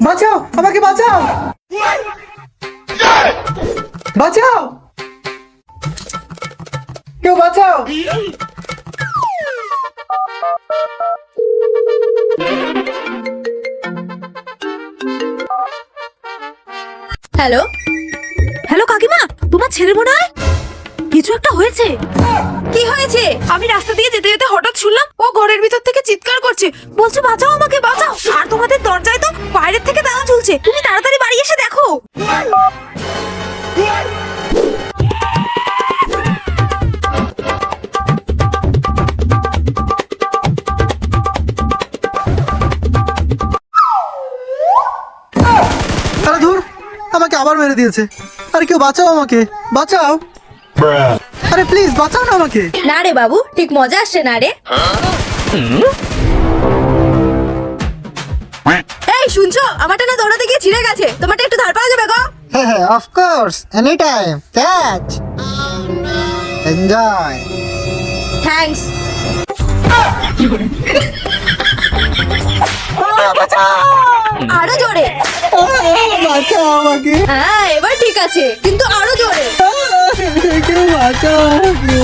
বাঁচাও, আমাকে বাঁচাও, বাঁচাও, কেউ বাঁচাও। হ্যালো হ্যালো কাকিমা, তোমার ছেলে মনে হয় কিছু একটা হয়েছে। কি হয়েছে? আমি রাস্তা দিয়ে যেতে যেতে হঠাৎ শুনলাম ও ঘরের ভিতর থেকে চিৎকার করছে, বলছে বাঁচাও আমাকে বাঁচাও। আর তোমাদের দরজায় তো বাইরের থেকে তালা ঝুলছে, তুমি তাড়াতাড়ি বাড়ি এসে দেখো। আরে ধুর, আমাকে আবার মেরে দিয়েছে। আরে কেউ বাঁচাও, আমাকে বাঁচাও। আরে প্লিজ বাঁচাও না আমাকে। না রে বাবু, ঠিক মজা আসছে না রে। এই শুনছো, আমারটা না দৌড়াতে গিয়ে ছিঁড়ে গেছে, তোমারটা একটু ধার পাওয়া যাবে গো? হ্যাঁ হ্যাঁ, of course, any time, catch, enjoy. Thanks. আরো জোরে। বাঁচাও আমাকে, হ্যাঁ এবার ঠিক আছে, কিন্তু আরো জোরে। কেউ বাঁচাও আমাকে।